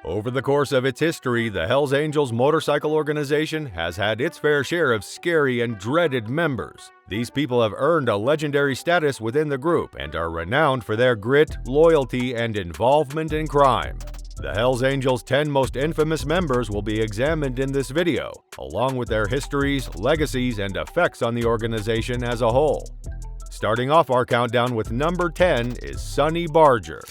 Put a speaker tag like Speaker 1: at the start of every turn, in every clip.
Speaker 1: Over the course of its history, the Hells Angels motorcycle organization has had its fair share of scary and dreaded members. These people have earned a legendary status within the group and are renowned for their grit, loyalty, and involvement in crime. The Hells Angels' 10 most infamous members will be examined in this video, along with their histories, legacies, and effects on the organization as a whole. Starting off our countdown with number 10 is Sonny Barger.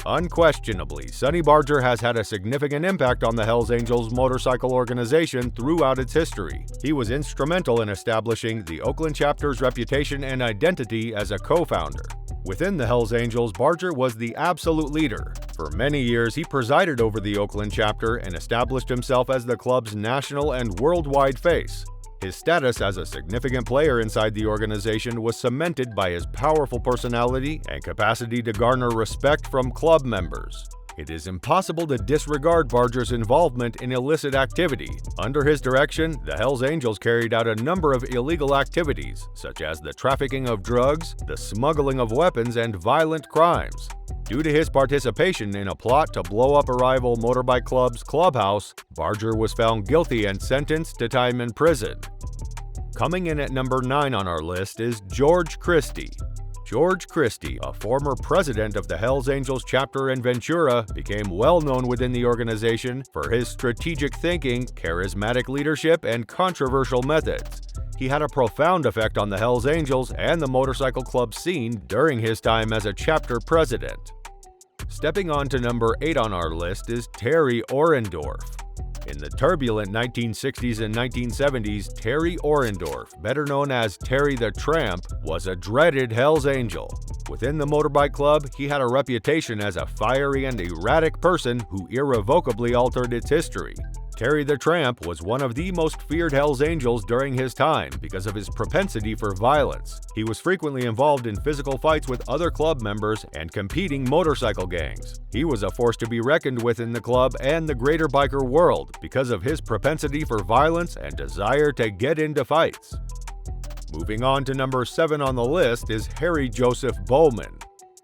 Speaker 1: Unquestionably, Sonny Barger has had a significant impact on the Hells Angels motorcycle organization throughout its history. He was instrumental in establishing the Oakland chapter's reputation and identity as a co-founder. Within the Hells Angels, Barger was the absolute leader. For many years, he presided over the Oakland chapter and established himself as the club's national and worldwide face. His status as a significant player inside the organization was cemented by his powerful personality and capacity to garner respect from club members. It is impossible to disregard Barger's involvement in illicit activity. Under his direction, the Hells Angels carried out a number of illegal activities, such as the trafficking of drugs, the smuggling of weapons, and violent crimes. Due to his participation in a plot to blow up a rival motorbike club's clubhouse, Barger was found guilty and sentenced to time in prison. Coming in at number 9 on our list is George Christie. George Christie, a former president of the Hells Angels chapter in Ventura, became well known within the organization for his strategic thinking, charismatic leadership, and controversial methods. He had a profound effect on the Hells Angels and the motorcycle club scene during his time as a chapter president. Stepping on to number 8 on our list is Terry Orendorf. In the turbulent 1960s and 1970s, Terry Orendorf, better known as Terry the Tramp, was a dreaded Hells Angel. Within the motorbike club, he had a reputation as a fiery and erratic person who irrevocably altered its history. Terry the Tramp was one of the most feared Hells Angels during his time because of his propensity for violence. He was frequently involved in physical fights with other club members and competing motorcycle gangs. He was a force to be reckoned with in the club and the greater biker world because of his propensity for violence and desire to get into fights. Moving on to number 7 on the list is Harry Joseph Bowman.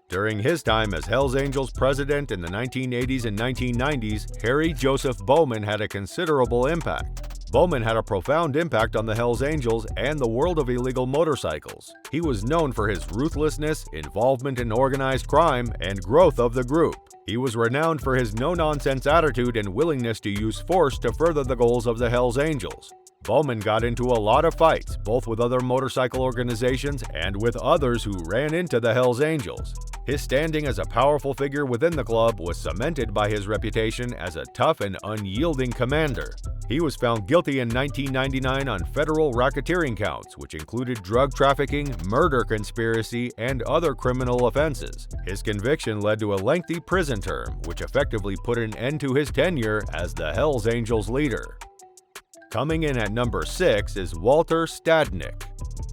Speaker 1: During his time as Hells Angels president in the 1980s and 1990s, Harry Joseph Bowman had a considerable impact. Bowman had a profound impact on the Hells Angels and the world of illegal motorcycles. He was known for his ruthlessness, involvement in organized crime, and growth of the group. He was renowned for his no-nonsense attitude and willingness to use force to further the goals of the Hells Angels. Bowman got into a lot of fights, both with other motorcycle organizations and with others who ran into the Hells Angels. His standing as a powerful figure within the club was cemented by his reputation as a tough and unyielding commander. He was found guilty in 1999 on federal racketeering counts, which included drug trafficking, murder conspiracy, and other criminal offenses. His conviction led to a lengthy prison term, which effectively put an end to his tenure as the Hells Angels leader. Coming in at number 6 is Walter Stadnik.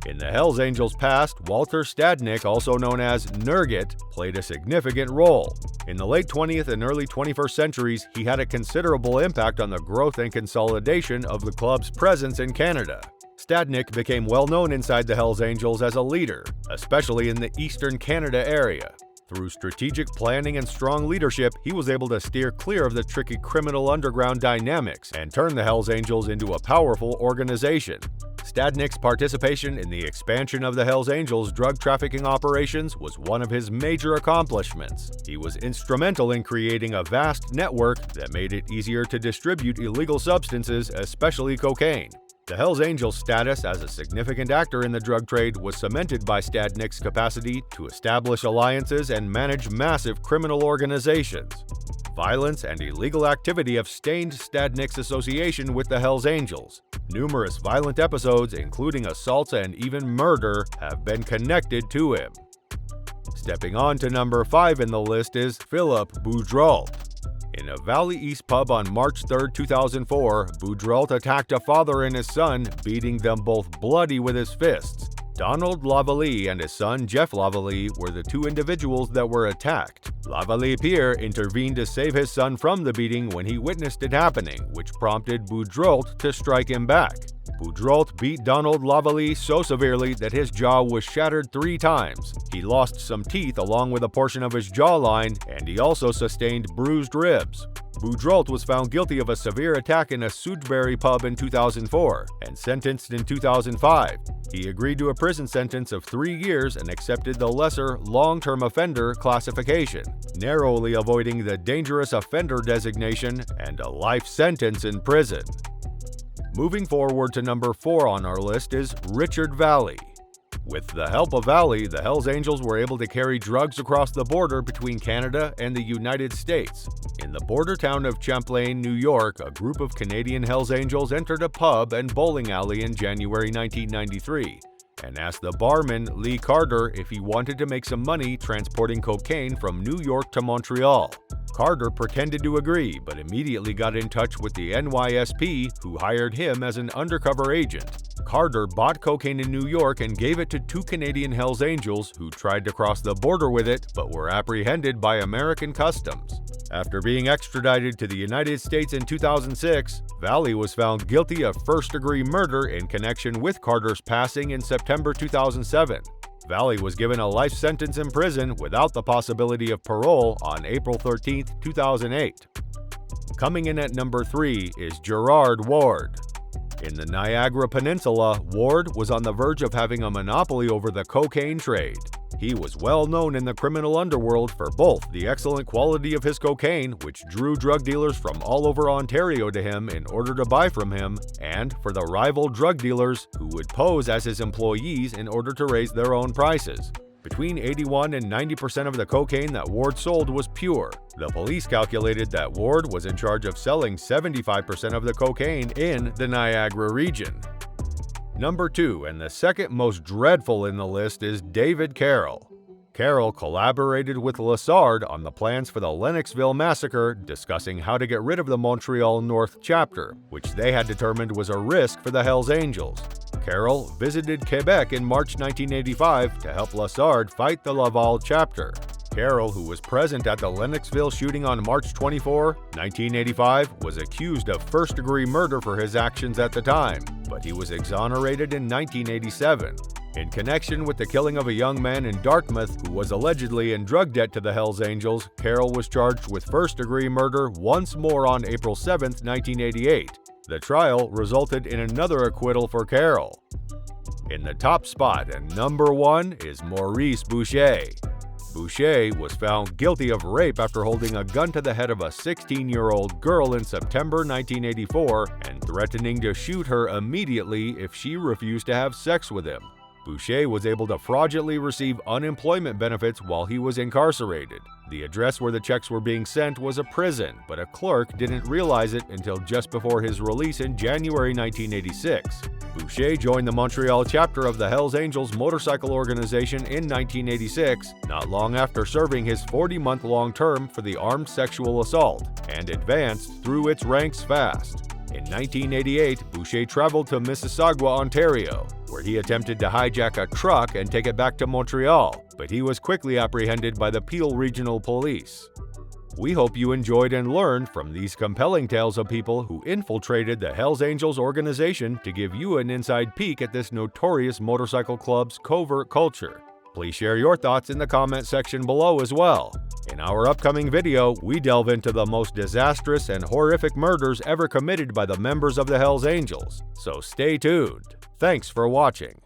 Speaker 1: In the Hells Angels past, Walter Stadnik, also known as Nurgit, played a significant role. In the late 20th and early 21st centuries, he had a considerable impact on the growth and consolidation of the club's presence in Canada. Stadnik became well known inside the Hells Angels as a leader, especially in the Eastern Canada area. Through strategic planning and strong leadership, he was able to steer clear of the tricky criminal underground dynamics and turn the Hells Angels into a powerful organization. Stadnik's participation in the expansion of the Hells Angels' drug trafficking operations was one of his major accomplishments. He was instrumental in creating a vast network that made it easier to distribute illegal substances, especially cocaine. The Hells Angels' status as a significant actor in the drug trade was cemented by Stadnik's capacity to establish alliances and manage massive criminal organizations. Violence and illegal activity have stained Stadnik's association with the Hells Angels. Numerous violent episodes, including assaults and even murder, have been connected to him. Stepping on to number 5 in the list is Phillip Boudreault. In a Valley East pub on March 3, 2004, Boudreau attacked a father and his son, beating them both bloody with his fists. Donald Lavallee and his son Jeff Lavallee were the two individuals that were attacked. Lavallee Pierre intervened to save his son from the beating when he witnessed it happening, which prompted Boudreau to strike him back. Boudreau beat Donald Lavallée so severely that his jaw was shattered 3 times. He lost some teeth along with a portion of his jawline, and he also sustained bruised ribs. Boudreau was found guilty of a severe attack in a Sudbury pub in 2004 and sentenced in 2005. He agreed to a prison sentence of 3 years and accepted the lesser long-term offender classification, narrowly avoiding the dangerous offender designation and a life sentence in prison. Moving forward to number 4 on our list is Richard Vallee. With the help of Vallee, the Hells Angels were able to carry drugs across the border between Canada and the United States. In the border town of Champlain, New York, a group of Canadian Hells Angels entered a pub and bowling alley in January 1993 and asked the barman, Lee Carter, if he wanted to make some money transporting cocaine from New York to Montreal. Carter pretended to agree, but immediately got in touch with the NYSP, who hired him as an undercover agent. Carter bought cocaine in New York and gave it to 2 Canadian Hells Angels who tried to cross the border with it but were apprehended by American Customs. After being extradited to the United States in 2006, Vallee was found guilty of first-degree murder in connection with Carter's passing in September 2007. Vallee was given a life sentence in prison without the possibility of parole on April 13, 2008. Coming in at number 3 is Gerard Ward. In the Niagara Peninsula, Ward was on the verge of having a monopoly over the cocaine trade. He was well known in the criminal underworld for both the excellent quality of his cocaine, which drew drug dealers from all over Ontario to him in order to buy from him, and for the rival drug dealers who would pose as his employees in order to raise their own prices. Between 81 and 90% of the cocaine that Ward sold was pure. The police calculated that Ward was in charge of selling 75% of the cocaine in the Niagara region. Number 2, and the second most dreadful in the list, is David Carroll. Carroll collaborated with Lessard on the plans for the Lennoxville massacre, discussing how to get rid of the Montreal North chapter, which they had determined was a risk for the Hells Angels. Carroll visited Quebec in March 1985 to help Lessard fight the Laval chapter. Carroll, who was present at the Lennoxville shooting on March 24, 1985, was accused of first-degree murder for his actions at the time, but he was exonerated in 1987. In connection with the killing of a young man in Dartmouth who was allegedly in drug debt to the Hells Angels, Carroll was charged with first-degree murder once more on April 7, 1988. The trial resulted in another acquittal for Carroll. In the top spot and number 1 is Maurice Boucher. Boucher was found guilty of rape after holding a gun to the head of a 16-year-old girl in September 1984 and threatening to shoot her immediately if she refused to have sex with him. Boucher was able to fraudulently receive unemployment benefits while he was incarcerated. The address where the checks were being sent was a prison, but a clerk didn't realize it until just before his release in January 1986. Boucher joined the Montreal chapter of the Hells Angels motorcycle organization in 1986, not long after serving his 40-month-long term for the armed sexual assault, and advanced through its ranks fast. In 1988, Boucher traveled to Mississauga, Ontario, where he attempted to hijack a truck and take it back to Montreal, but he was quickly apprehended by the Peel Regional Police. We hope you enjoyed and learned from these compelling tales of people who infiltrated the Hells Angels organization to give you an inside peek at this notorious motorcycle club's covert culture. Please share your thoughts in the comment section below as well. In our upcoming video, we delve into the most disastrous and horrific murders ever committed by the members of the Hells Angels, so stay tuned. Thanks for watching.